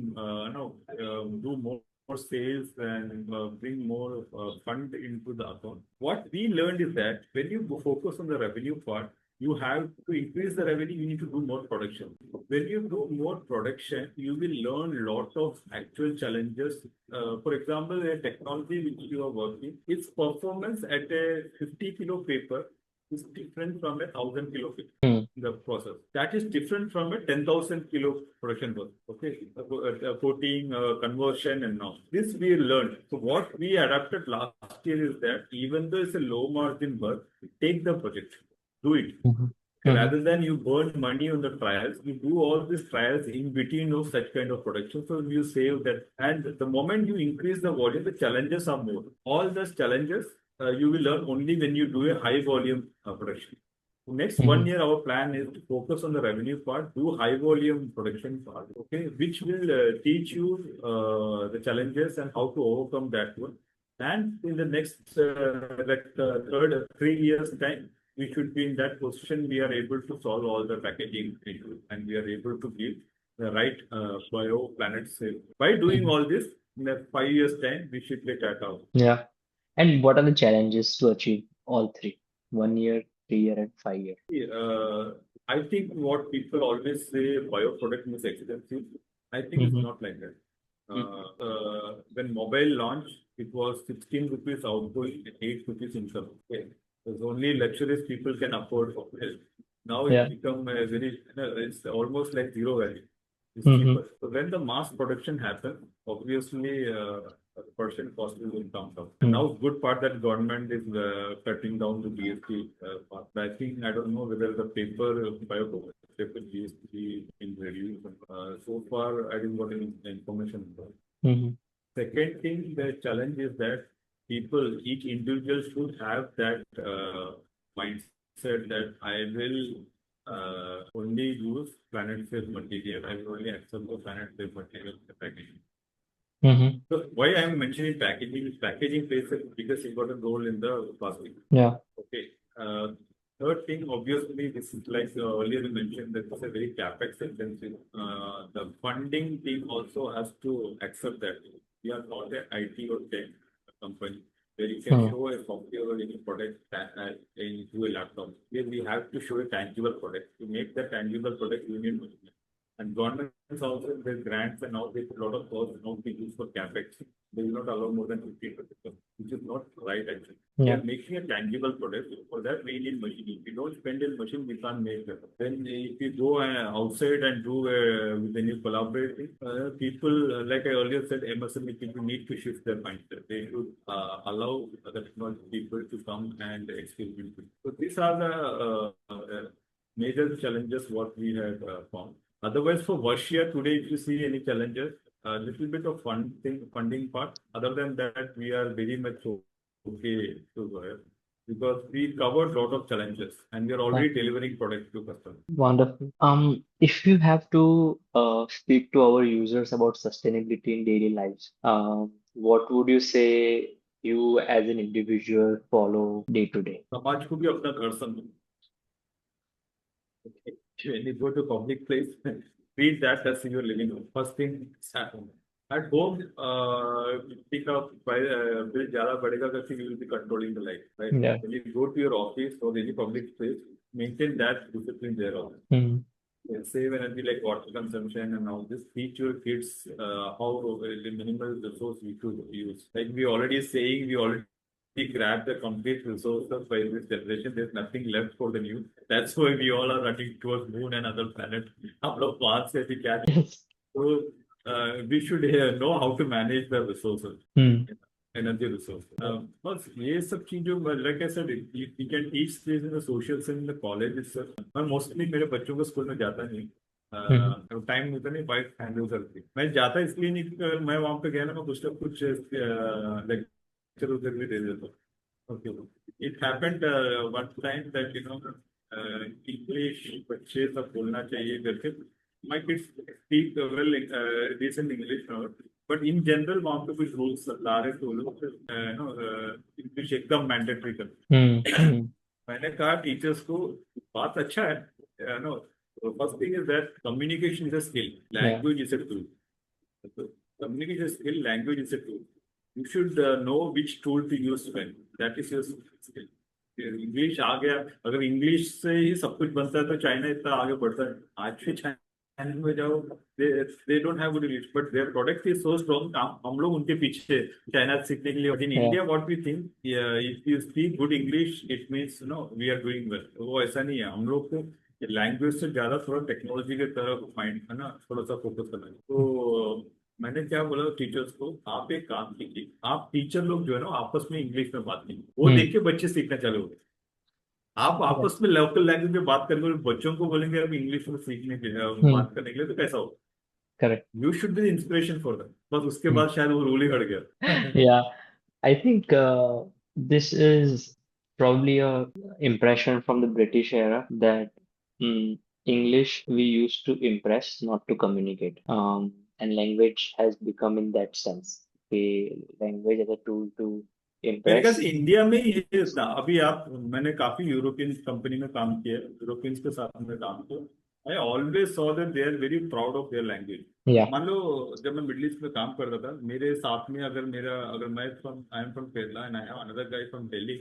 do more sales and bring more fund into the account. What we learned is that when you focus on the revenue part, you have to increase the revenue, you need to do more production. When you do more production, you will learn a lot of actual challenges. For example, a technology which you are working, its performance at a 50 kilo paper is different from a 1,000 kilo paper. Hmm. The process that is different from a 10,000 kilo production work. Okay, coating, conversion, and now this we learned. So what we adapted last year is that even though it's a low margin work, take the project, do it. Mhm. Mhm. Rather than you burn money on the trials, you do all these trials in between of such kind of production. So you save that. And the moment you increase the volume, the challenges are more. All those challenges you will learn only when you do a high volume production. Next one Mhm. year, our plan is to focus on the revenue part, do high volume production part, okay, which will teach you the challenges and how to overcome that one. And in the next, third 3 years time, we should be in that position. We are able to solve all the packaging issues and we are able to give the right bio planet safe. By doing Mhm. all this, in the 5 years time, we should get that out. Yeah. And what are the challenges to achieve all three? 1 year, 3 year, and 5 year. Uh, I think what people always say bioproduct is expensive. I think it's Mhm. not like that. Mhm. When mobile launched, it was 16 rupees outgoing and 8 rupees income. Okay. There's only luxuries people can afford for health. Now it's Yeah. become a very, it's almost like zero value. It's Mhm. cheaper. So when the mass production happens, obviously the production cost will come down. And Mhm. now good part that government is cutting down the GST part. But I think I don't know whether the paper GST in reduced. So far I didn't got any information about it. Mhm. Second thing, the challenge is that people, each individual should have that mindset that I will only use planet safe material. I will only accept the planet safe material in the packaging. Mhm. So why I am mentioning packaging is packaging plays a biggest important role in the plastic. Yeah. Okay. Third thing, obviously, this is like earlier you mentioned that it's a very capex intensive. The funding team also has to accept that we are not an IT or tech company where you can Mhm. show a software or any product into a laptop. Here we have to show a tangible product. To make the tangible product, you need money. And governments also there's grants and now they put a lot of costs now to use for capex. They will not allow more than 50%, which is not right actually. We Yeah. are making a tangible product. For that, we need machining. If we don't spend in machine, we can't make it. Then if you go outside and do with any collaborating, people, like I earlier said, MSME people need to shift their mindset. They should allow the technology people to come and experiment. So these are the major challenges what we have found. Otherwise, for Varsya today, if you see any challenges, a little bit of funding part. Other than that, we are very much okay to go ahead because we covered a lot of challenges and we are Yeah. already delivering products to customers. Wonderful. If you have to speak to our users about sustainability in daily lives, what would you say you as an individual follow day to day? समाज को भी अपना घर समझो. Okay. When you go to public place, treat that as your living room. First thing is at home. At home, pick up by bill ज़्यादा बढ़ेगा because you will be controlling the light, right? Yeah. When you go to your office or any public place, maintain that discipline there also. Mhm. Save energy like water consumption and all this. Teach your kids how the minimal resource we should use. Like we already saying, we already grab the complete resources by this generation. There's nothing left for the new. That's why we all are running towards moon and other planet. हम लोग वहां से भी क्या Yes. so we should know how to manage the resources, Hmm. energy resources. बस ये सब चीजों like I said, you can teach this in the social in the college itself. मैं mostly मेरे बच्चों को स्कूल में जाता नहीं. Mhm. टाइम होता नहीं, वाइफ हैंडल करती. मैं जाता इसलिए नहीं कि मैं वहां पे गया ना मैं कुछ ना कुछ लेक्चर उधर भी दे देता हूँ. Okay. It happened one time that English बच्चे सब बोलना चाहिए करके. My kids speak well decent English now, but in general वहाँ पे कुछ rules ला रहे थे वो लोग English एकदम mandatory कर. Hmm. Hmm. मैंने कहा टीचर्स को बात अच्छा है no. First thing is that communication is a skill, Yeah. language is a tool. So, communication is a skill, language is a tool. You should know which tool to use when. That is your skill. English आ गया, अगर English से ही सब कुछ बनता है तो China इतना आगे बढ़ता है। आज भी चाइना में जाओ, they don't have good English but their product is so strong, हम लोग उनके पीछे चाइना से सीखने के लिए। In Yeah. India what we think, if you speak good English it means no we are doing well. वो ऐसा नहीं है, हम लोग को लैंग्वेज से ज्यादा थोड़ा टेक्नोलॉजी की तरफ माइंड है ना, थोड़ा सा फोकस करना है। तो मैंने क्या बोला टीचर्स को, आप एक काम कीजिए, आप टीचर लोग जो है ना आपस में इंग्लिश में बात कीजिए, वो Hmm. देख के बच्चे सीखना चालू हो गए। आप Yeah. आपस में लोकल लैंग्वेज में बात करेंगे और बच्चों को बोलेंगे अब इंग्लिश में सीखने के लिए Hmm. बात करने के लिए, तो कैसा हो? Correct. You should be inspiration for them, बस उसके Hmm. बाद शायद वो रूल ही हट गया। Yeah. I think this is probably a impression from the British era that English we used to impress, not to communicate. And language has become in that sense. The language as a tool to मेरे ख्याल से impress. India में ही ये था। अभी आप, मैंने काफी यूरोपियन कंपनी में काम किया है, यूरोपियंस के साथ में काम किया। I always saw that they are very proud of their language. Yeah. मान लो जब मैं मिडिल ईस्ट में काम करता था, मेरे साथ में अगर मैं from, I am from Kerala and I have another guy from Delhi,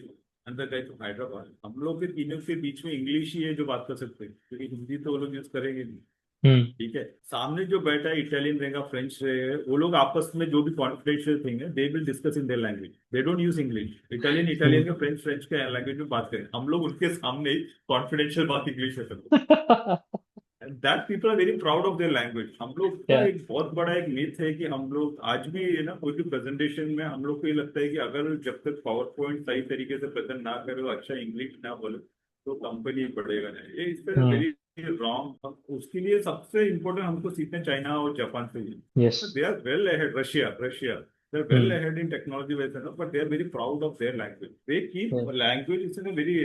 another guy from Hyderabad, हम लोग के तीनों के बीच में इंग्लिश ही है जो बात कर सकते हैं, क्योंकि हिंदी तो वो लोग यूज करेंगे नहीं। Hmm. ठीक है, सामने जो बैठा है इटालियन रहेगा, फ्रेंच रहेगा, वो लोग आपस में जो भी कॉन्फिडेंशियल थिंग है they will discuss in their language, they don't use English. Italian Hmm. Italian के, फ्रेंच फ्रेंच के लैंग्वेज में बात करें, हम लोग उनके सामने कॉन्फिडेंशियल बात इंग्लिश में करते हैं। That people are very proud of their language. हम लोग का Yeah. एक बहुत बड़ा एक मिथ है कि हम लोग आज भी है ना, कोई भी प्रेजेंटेशन में हम लोग को ये लगता है कि अगर जब तक पावर पॉइंट सही तरीके से प्रेजेंट ना करे और अच्छा इंग्लिश ना बोले तो कंपनी बढ़ेगा नहीं। ये इस पर Hmm. Very wrong. उसके लिए सबसे इम्पोर्टेंट हमको सीखना चाइना और जापान से ही। Yes. They are well ahead, Russia Russia they are well Hmm. Ahead in technology वैसे ना, but they are very proud of their language. They keep Yeah. Language is in very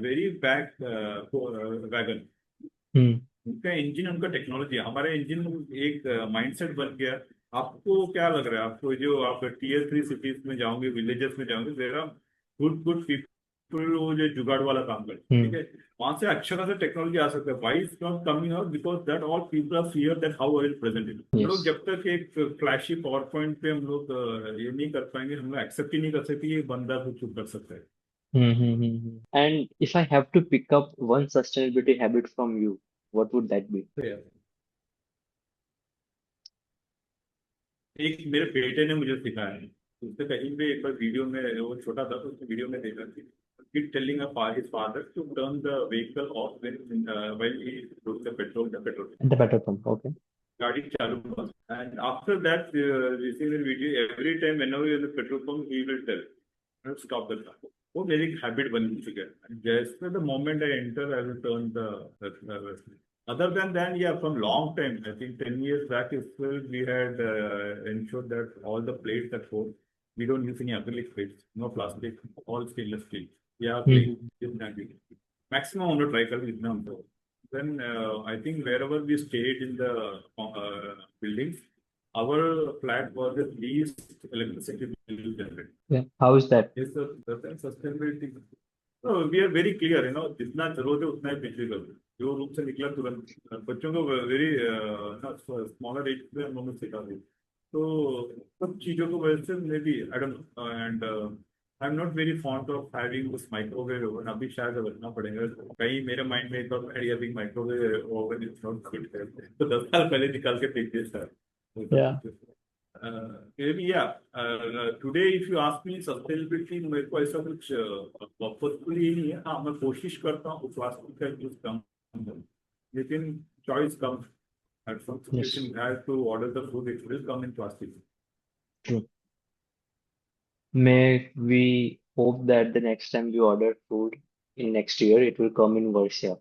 very back wagon. Hmm. उनका engine, उनका technology, हमारा engine एक mindset बन गया। आपको क्या लग रहा है, आपको जो आप टीयर 3 सिटीज में जाओगे, विलेजेस में जाओगे, there are good good people वो जो जुगाड़ वाला काम करते हैं, ठीक Hmm. है, वहां से अच्छा खासा टेक्नोलॉजी आ सकता है। Why is not coming out? Because that all people are fear that how I will present it. हम लोग Yes. जब तक एक फ्लैशी पावर पॉइंट पे हम लोग ये नहीं कर पाएंगे, हम लोग एक्सेप्ट ही नहीं कर सकते ये बंदा कुछ कर सकता है। Mm-hmm. And if I have to pick up one sustainability habit from you, what would that be? तो यार, एक मेरे बेटे ने मुझे सिखाया है। उसने कहीं पे एक बार वीडियो में, वो छोटा था तो उसने वीडियो में देखा कि kid telling his father to turn the vehicle off when when he put the petrol, The petrol pump. Okay. गाड़ी चालू हुआ। एंड आफ्टर दैट रीसिंग the video, every time whenever you in the petrol pump he will tell stop the car. वो मेरी habit बन चुकी है, जैसे the moment I enter I will turn the. Other than that, yeah, from long time, I think 10 years back, itself, we had ensured that all the plates that go, we don't use any acrylic plates, no plastic, all stainless steel. Yeah, Mm-hmm. please, maximum हम लोग try कर जितना हमको। Then I think wherever we stayed in the buildings, our flat was the least electricity bill generated. Yeah. How is that? Yes, sir, that's sustainability. तो we are very clear है ना, जितना जरूरत है उतना ही बिजली करो। जो रूम से निकला तुरंत, बच्चों को वेरी स्मॉलर एज में हम लोग सिखा दी। तो सब चीजों को वजह से maybe I don't know, and I am not very fond of having this microwave oven. अभी शायद बदलना पड़ेगा, कहीं मेरे माइंड में एक बार आइडिया भी microwave oven is not good, तो 10 साल पहले निकाल के फेंक दिया था वो सब Yeah. चीजें। maybe yeah, today if you ask me sustainability, मेरे को ऐसा कुछ पर्पजफुली ही नहीं है। हाँ, मैं कोशिश करता हूँ प्लास्टिक का यूज कम करूं, लेकिन choice come. at some situation Yes. you have to order the food, it will come in plastic। True. May we hope that the next time we order food in next year, it will come in Varsya.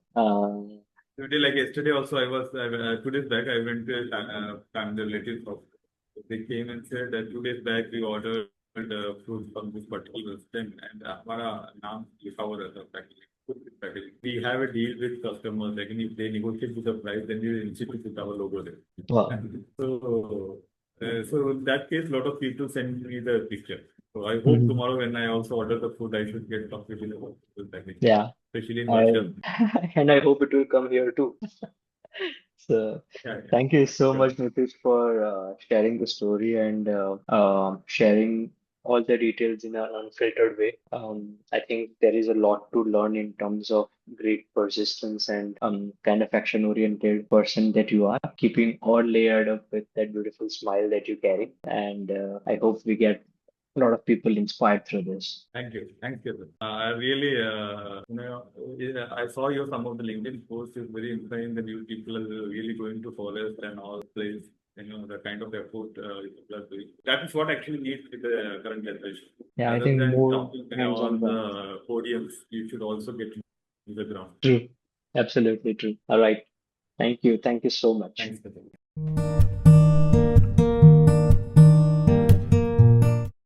Today, like yesterday also, 2 days back, I went to family relatives house. They came and said that 2 days back we ordered food from this particular restaurant and हमारा नाम लिखा हुआ रहता है packaging. We have a deal with customers, like if they negotiate with the price, then we will institute with our logo there. Wow. So in that case, a lot of people send me the picture. So I hope Mhm. tomorrow when I also order the food, I should get completely with packaging, Yeah. especially in I Varsha. and I hope it will come here too. So Yeah, thank you so yeah. much, Nitheesh, for sharing the story and sharing all the details in an unfiltered way. I think there is a lot to learn in terms of great persistence and kind of action oriented person that you are, keeping all layered up with that beautiful smile that you carry. And I hope we get a lot of people inspired through this. Thank you. Thank you. I really, I saw your some of the LinkedIn posts is very inspiring that you people are really going to forest and all place. The kind of effort you people are doing. That is what actually needs with the current generation. Yeah, I Rather think than more talking hands-on on work. the podiums, you should also get to the ground. True. Absolutely true. All right. Thank you. Thank you so much. Thanks, Nitin.